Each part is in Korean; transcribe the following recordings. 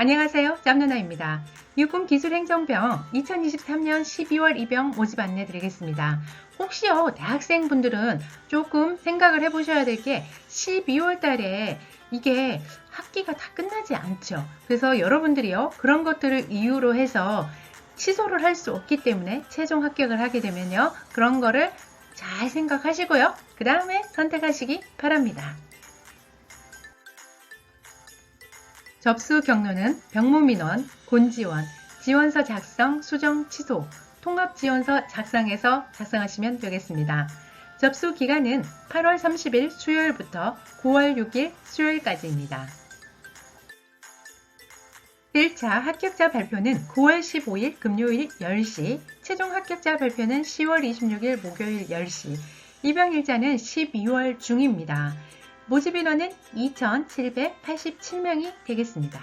안녕하세요. 짬누나입니다. 육군기술행정병 2023년 12월 입영 모집 안내 드리겠습니다. 혹시요 대학생분들은 조금 생각을 해보셔야 될 게 12월 달에 이게 학기가 다 끝나지 않죠. 그래서 여러분들이요 그런 것들을 이유로 해서 취소를 할 수 없기 때문에 최종 합격을 하게 되면요 그런 거를 잘 생각하시고요 그 다음에 선택하시기 바랍니다. 접수 경로는 병무민원, 본지원, 지원서 작성, 수정, 취소, 통합지원서 작성해서 작성하시면 되겠습니다. 접수 기간은 8월 30일 수요일부터 9월 6일 수요일까지입니다. 1차 합격자 발표는 9월 15일 금요일 10시, 최종 합격자 발표는 10월 26일 목요일 10시, 입영일자는 12월 중입니다. 모집 인원은 2,787명이 되겠습니다.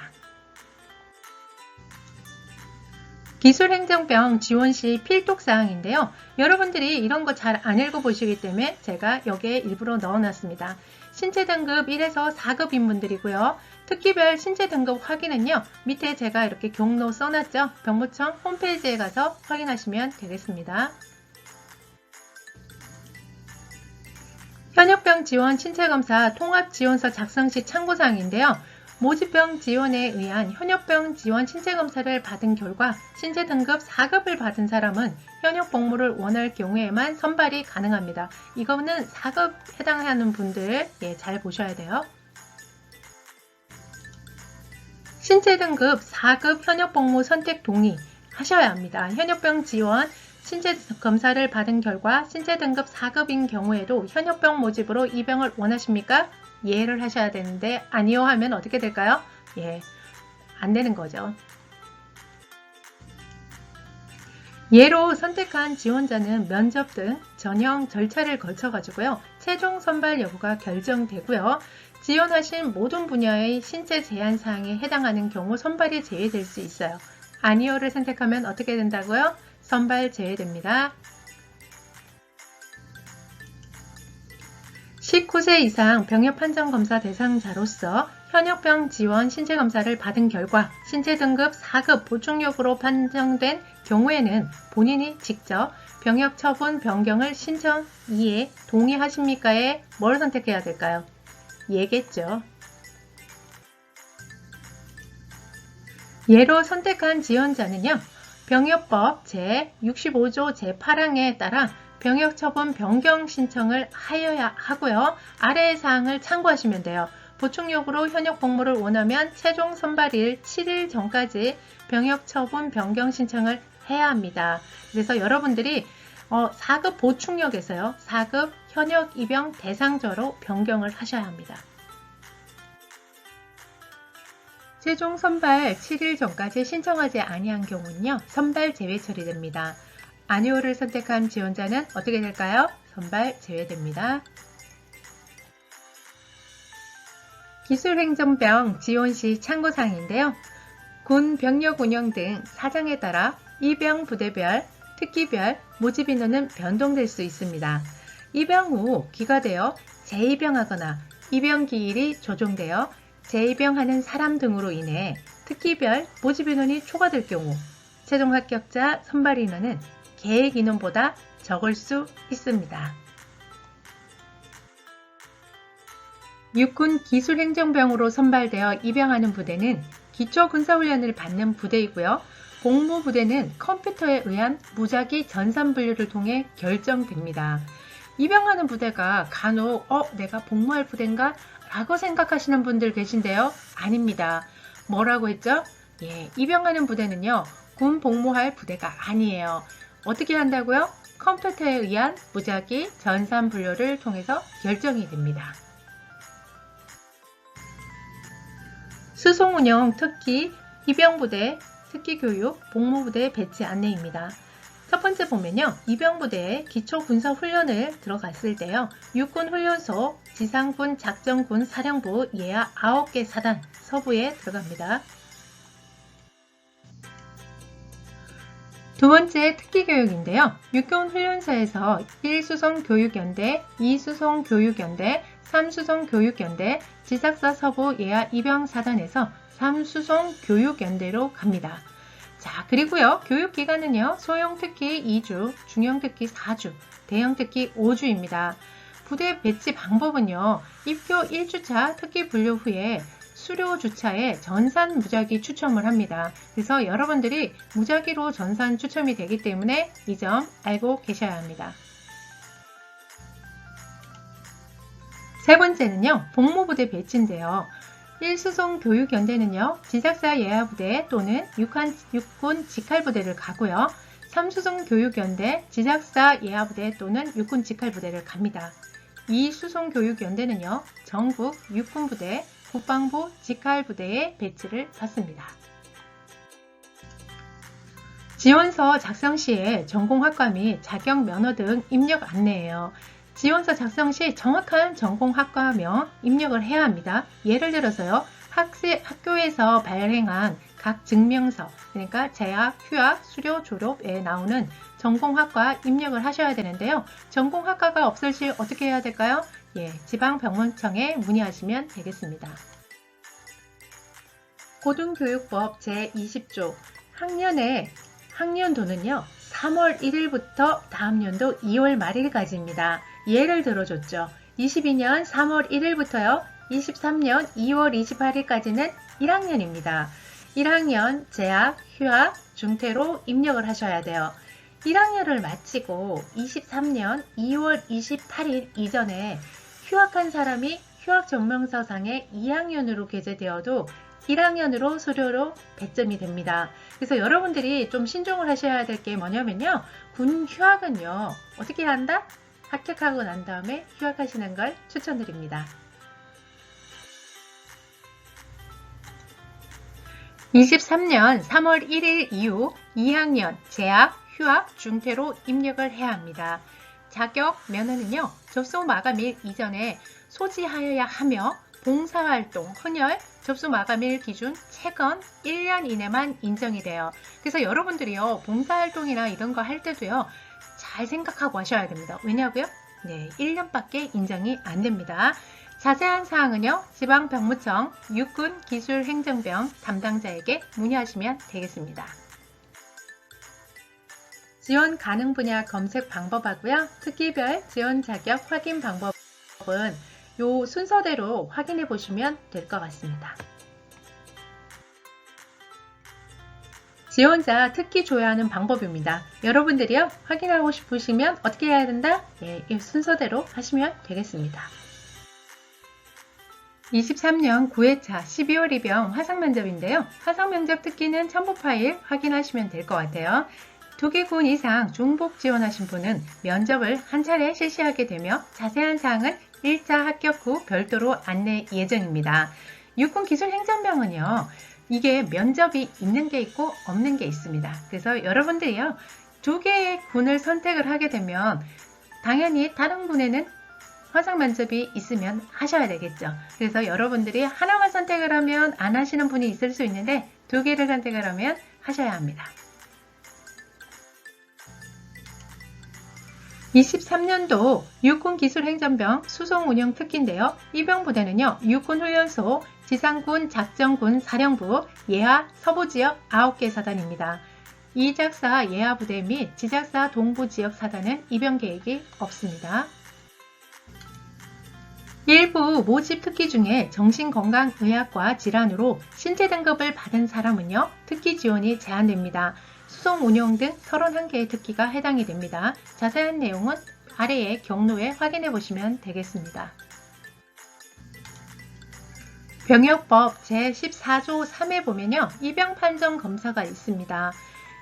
기술행정병 지원 시 필독사항인데요. 여러분들이 이런 거 잘 안 읽어보시기 때문에 제가 여기에 일부러 넣어놨습니다. 신체 등급 1에서 4급인 분들이고요. 특기별 신체 등급 확인은요. 밑에 제가 이렇게 경로 써놨죠. 병무청 홈페이지에 가서 확인하시면 되겠습니다. 현역병 지원 신체검사 통합지원서 작성 시 참고사항인데요. 모집병 지원에 의한 현역병 지원 신체검사를 받은 결과 신체 등급 4급을 받은 사람은 현역 복무를 원할 경우에만 선발이 가능합니다. 이거는 4급 해당하는 분들 잘 보셔야 돼요. 신체 등급 4급 현역 복무 선택 동의 하셔야 합니다. 현역병 지원 신체 검사를 받은 결과 신체 등급 4급인 경우에도 현역병 모집으로 입영을 원하십니까? 예를 하셔야 되는데 아니요 하면 어떻게 될까요? 안 되는 거죠. 예로 선택한 지원자는 면접 등 전형 절차를 거쳐 가지고요. 최종 선발 여부가 결정되고요. 지원하신 모든 분야의 신체 제한 사항에 해당하는 경우 선발이 제외될 수 있어요. 아니요를 선택하면 어떻게 된다고요? 선발 제외됩니다. 19세 이상 병역 판정 검사 대상자로서 현역병 지원 신체검사를 받은 결과 신체 등급 4급 보충력으로 판정된 경우에는 본인이 직접 병역 처분 변경을 신청 이에 동의하십니까에 뭘 선택해야 될까요? 예겠죠. 예로 선택한 지원자는요. 병역법 제65조 제8항에 따라 병역 처분 변경 신청을 하여야 하고요. 아래의 사항을 참고하시면 돼요. 보충력으로 현역 복무를 원하면 최종 선발일 7일 전까지 병역 처분 변경 신청을 해야 합니다. 그래서 여러분들이 4급 보충력에서요. 4급 현역 입영 대상자로 변경을 하셔야 합니다. 최종 선발 7일 전까지 신청하지 아니한 경우는요. 선발 제외 처리됩니다. 아니오를 선택한 지원자는 어떻게 될까요? 선발 제외됩니다. 기술행정병 지원 시 참고사항인데요. 군 병력 운영 등 사정에 따라 입영 부대별, 특기별 모집 인원은 변동될 수 있습니다. 입영 후 기가되어 재입영하거나 입영 기일이 조정되어 재입영하는 사람 등으로 인해 특기별 모집 인원이 초과될 경우 최종 합격자 선발 인원은 계획 인원보다 적을 수 있습니다. 육군 기술행정병으로 선발되어 입영하는 부대는 기초군사훈련을 받는 부대이고요. 복무부대는 컴퓨터에 의한 무작위 전산분류를 통해 결정됩니다. 입영하는 부대가 간혹 내가 복무할 부대인가? 라고 생각하시는 분들 계신데요. 아닙니다. 뭐라고 했죠? 입영하는 부대는요. 군 복무할 부대가 아니에요. 어떻게 한다고요? 컴퓨터에 의한 무작위 전산 분류를 통해서 결정이 됩니다. 수송 운영 특기 입영부대 특기교육 복무부대 배치 안내입니다. 첫 번째 보면요. 입영부대에 기초군사훈련을 들어갔을 때요. 육군훈련소, 지상군 작전군 사령부 예하 9개 사단 서부에 들어갑니다. 두 번째 특기교육인데요. 육군훈련소에서 1수송교육연대, 2수송교육연대, 삼수송교육연대 지작사 서부 예하 입영사단에서 삼수송교육연대로 갑니다. 자, 그리고요, 교육기간은요, 소형특기 2주, 중형특기 4주, 대형특기 5주입니다. 부대 배치 방법은요, 입교 1주차 특기 분류 후에 수료 주차에 전산 무작위 추첨을 합니다. 그래서 여러분들이 무작위로 전산 추첨이 되기 때문에 이 점 알고 계셔야 합니다. 세 번째는요, 복무부대 배치인데요. 1수송 교육연대는요, 지작사 예하부대 또는 육군 직할부대를 가고요. 3수송 교육연대, 지작사 예하부대 또는 육군 직할부대를 갑니다. 2수송 교육연대는요, 전국 육군부대, 국방부 직할부대에 배치를 받습니다. 지원서 작성 시에 전공학과 및 자격 면허 등 입력 안내예요. 지원서 작성 시 정확한 전공학과명 입력을 해야 합니다. 예를 들어서요, 학교에서 발행한 각 증명서, 그러니까 재학, 휴학, 수료, 졸업에 나오는 전공학과 입력을 하셔야 되는데요. 전공학과가 없을 시 어떻게 해야 될까요? 지방병문청에 문의하시면 되겠습니다. 고등교육법 제20조 학년도는요, 3월 1일부터 다음 연도 2월 말일까지입니다. 예를 들어줬죠. 22년 3월 1일부터요, 23년 2월 28일까지는 1학년입니다. 1학년 재학, 휴학, 중퇴로 입력을 하셔야 돼요. 1학년을 마치고 23년 2월 28일 이전에 휴학한 사람이 휴학증명서상에 2학년으로 게재되어도 1학년으로 수료로 배점이 됩니다. 그래서 여러분들이 좀 신중을 하셔야 될 게 뭐냐면요, 군 휴학은요, 어떻게 한다? 합격하고 난 다음에 휴학하시는 걸 추천드립니다. 23년 3월 1일 이후 2학년 재학, 휴학, 중퇴로 입력을 해야 합니다. 자격 면허는요, 접수 마감일 이전에 소지하여야 하며 봉사활동, 헌혈, 접수 마감일 기준 최근 1년 이내만 인정이 돼요. 그래서 여러분들이요, 봉사활동이나 이런 거 할 때도요, 잘 생각하고 하셔야 됩니다. 왜냐고요? 1년밖에 인정이 안 됩니다. 자세한 사항은요, 지방병무청 육군기술행정병 담당자에게 문의하시면 되겠습니다. 지원 가능 분야 검색 방법하고요, 특기별 지원 자격 확인 방법은 요 순서대로 확인해 보시면 될 것 같습니다. 지원자 특기 조회하는 방법입니다. 여러분들이요, 확인하고 싶으시면 어떻게 해야 된다? 이 순서대로 하시면 되겠습니다. 23년 9회차 12월 입영 화상면접인데요. 화상면접 특기는 첨부 파일 확인하시면 될 것 같아요. 2개 군 이상 중복 지원하신 분은 면접을 한 차례 실시하게 되며 자세한 사항은 1차 합격 후 별도로 안내 예정입니다. 육군기술행정병은요, 이게 면접이 있는 게 있고 없는 게 있습니다. 그래서 여러분들이요, 2개의 군을 선택을 하게 되면 당연히 다른 군에는 화상 면접이 있으면 하셔야 되겠죠. 그래서 여러분들이 하나만 선택을 하면 안 하시는 분이 있을 수 있는데 2개를 선택을 하면 하셔야 합니다. 23년도 육군기술행정병 수송운영 특기인데요. 입영부대는요, 육군훈련소, 지상군 작전군 사령부, 예하 서부지역 9개 사단입니다. 이작사 예하부대 및 지작사 동부지역 사단은 입영 계획이 없습니다. 일부 모집 특기 중에 정신건강의학과 질환으로 신체 등급을 받은 사람은요, 특기 지원이 제한됩니다. 수송 운영 등 31개의 특기가 해당이 됩니다. 자세한 내용은 아래의 경로에 확인해 보시면 되겠습니다. 병역법 제14조 3에 보면요, 입영 판정 검사가 있습니다.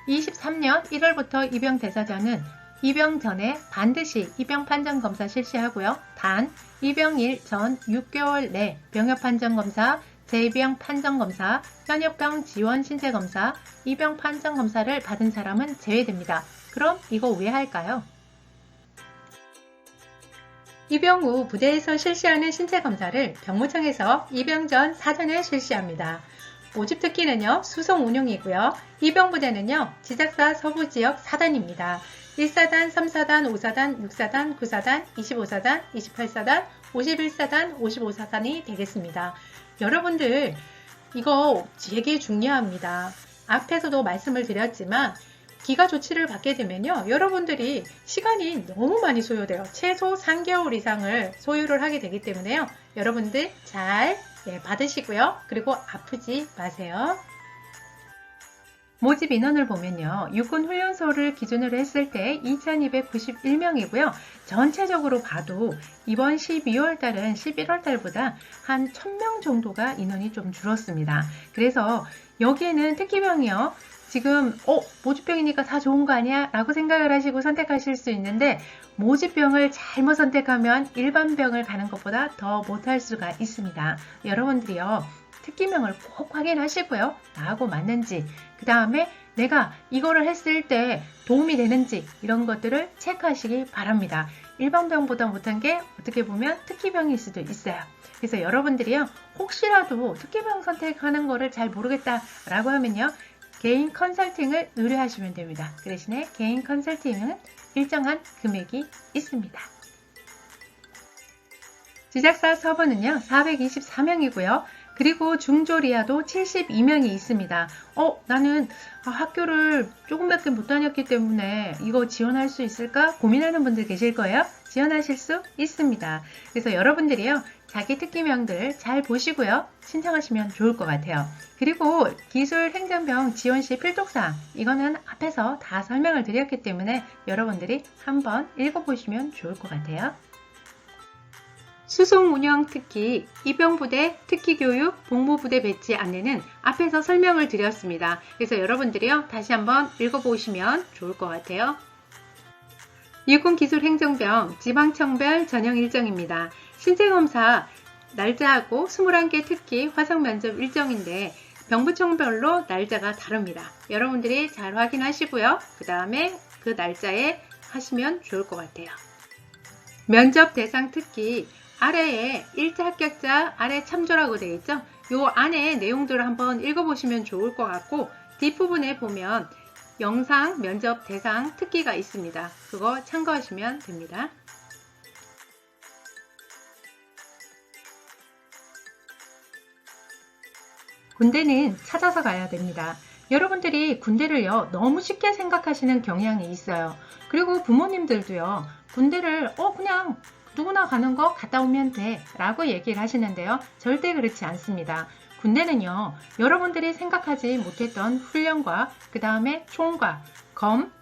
23년 1월부터 입영 대상자는 입영 전에 반드시 입영 판정 검사 실시하고요. 단 입영일 전 6개월 내 병역 판정 검사, 재입영 판정 검사, 현역병 지원 신체 검사, 입영 판정 검사를 받은 사람은 제외됩니다. 그럼 이거 왜 할까요? 입영 후 부대에서 실시하는 신체 검사를 병무청에서 입영 전 사전에 실시합니다. 모집 특기는요, 수송 운용이고요. 입영 부대는요, 지작사 서부지역 사단입니다. 1사단, 3사단, 5사단, 6사단, 9사단, 25사단, 28사단, 51사단, 55사단이 되겠습니다. 여러분들 이거 되게 중요합니다. 앞에서도 말씀을 드렸지만 기가 조치를 받게 되면요, 여러분들이 시간이 너무 많이 소요돼요. 최소 3개월 이상을 소요를 하게 되기 때문에요, 여러분들 잘 받으시고요. 그리고 아프지 마세요. 모집 인원을 보면요, 육군훈련소를 기준으로 했을 때 2291명이고요. 전체적으로 봐도 이번 12월 달은 11월 달보다 한 1000명 정도가 인원이 좀 줄었습니다. 그래서 여기에는 특기병이요, 지금 모집병이니까 다 좋은 거 아니야? 라고 생각을 하시고 선택하실 수 있는데, 모집병을 잘못 선택하면 일반병을 가는 것보다 더 못할 수가 있습니다. 여러분들이요, 특기명을 꼭 확인하시고요, 나하고 맞는지, 그 다음에 내가 이거를 했을 때 도움이 되는지, 이런 것들을 체크하시기 바랍니다. 일반병보다 못한 게 어떻게 보면 특기병일 수도 있어요. 그래서 여러분들이요, 혹시라도 특기병 선택하는 거를 잘 모르겠다 라고 하면요, 개인 컨설팅을 의뢰하시면 됩니다. 그 대신에 개인 컨설팅은 일정한 금액이 있습니다. 제작사 서버는요, 424명이고요. 그리고 중졸이하도 72명이 있습니다. 나는 학교를 조금밖에 못 다녔기 때문에 이거 지원할 수 있을까 고민하는 분들 계실 거예요. 지원하실 수 있습니다. 그래서 여러분들이요, 자기 특기명들 잘 보시고요, 신청하시면 좋을 것 같아요. 그리고 기술행정병 지원시 필독사항, 이거는 앞에서 다 설명을 드렸기 때문에 여러분들이 한번 읽어보시면 좋을 것 같아요. 수송 운영 특기, 입영부대 특기교육, 복무부대 배치 안내는 앞에서 설명을 드렸습니다. 그래서 여러분들이요, 다시 한번 읽어보시면 좋을 것 같아요. 육군기술행정병 지방청별 전형 일정입니다. 신체검사 날짜하고 21개 특기 화상 면접 일정인데 병부청별로 날짜가 다릅니다. 여러분들이 잘 확인하시고요, 그 다음에 그 날짜에 하시면 좋을 것 같아요. 면접 대상 특기, 아래에 1차 합격자 아래 참조라고 되어 있죠. 요 안에 내용들을 한번 읽어보시면 좋을 것 같고, 뒷부분에 보면 영상 면접 대상 특기가 있습니다. 그거 참고하시면 됩니다. 군대는 찾아서 가야 됩니다. 여러분들이 군대를요, 너무 쉽게 생각하시는 경향이 있어요. 그리고 부모님들도요, 군대를 그냥 누구나 가는 거 갔다 오면 돼 라고 얘기를 하시는데요, 절대 그렇지 않습니다. 군대는요, 여러분들이 생각하지 못했던 훈련과 그 다음에 총과 검,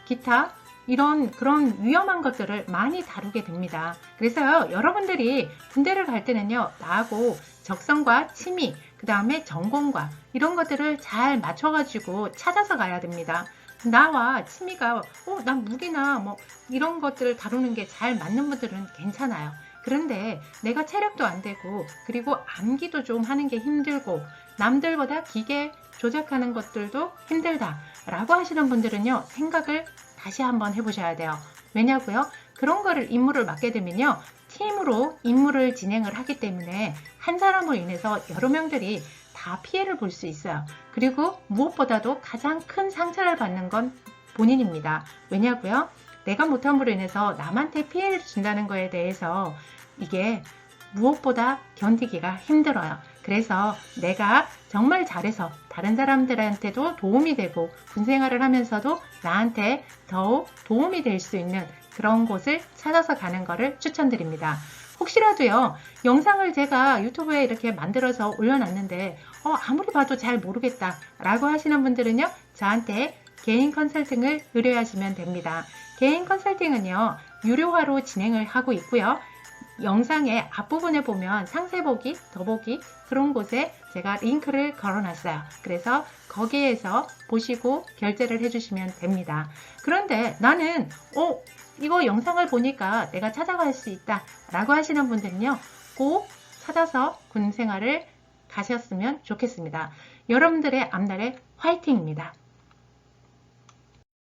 기타 그런 위험한 것들을 많이 다루게 됩니다. 그래서요, 여러분들이 군대를 갈 때는요, 나하고 적성과 취미, 그 다음에 전공과 이런 것들을 잘 맞춰가지고 찾아서 가야 됩니다. 나와 취미가 난 무기나 뭐 이런 것들을 다루는 게 잘 맞는 분들은 괜찮아요. 그런데 내가 체력도 안 되고, 그리고 암기도 좀 하는 게 힘들고, 남들보다 기계 조작하는 것들도 힘들다 라고 하시는 분들은요, 생각을 다시 한번 해보셔야 돼요. 왜냐고요? 그런 거를 임무를 맡게 되면요, 팀으로 임무를 진행을 하기 때문에 한 사람으로 인해서 여러 명들이 다 피해를 볼 수 있어요. 그리고 무엇보다도 가장 큰 상처를 받는 건 본인입니다. 왜냐고요? 내가 못함으로 인해서 남한테 피해를 준다는 거에 대해서 이게 무엇보다 견디기가 힘들어요. 그래서 내가 정말 잘해서 다른 사람들한테도 도움이 되고 군생활을 하면서도 나한테 더욱 도움이 될 수 있는 그런 곳을 찾아서 가는 것을 추천드립니다. 혹시라도요, 영상을 제가 유튜브에 이렇게 만들어서 올려놨는데 아무리 봐도 잘 모르겠다 라고 하시는 분들은요, 저한테 개인 컨설팅을 의뢰하시면 됩니다. 개인 컨설팅은요, 유료화로 진행을 하고 있고요, 영상의 앞부분에 보면 상세 보기, 더보기 그런 곳에 제가 링크를 걸어놨어요. 그래서 거기에서 보시고 결제를 해주시면 됩니다. 그런데 나는 이거 영상을 보니까 내가 찾아갈 수 있다 라고 하시는 분들은요, 꼭 찾아서 군 생활을 가셨으면 좋겠습니다. 여러분들의 앞날에 화이팅입니다.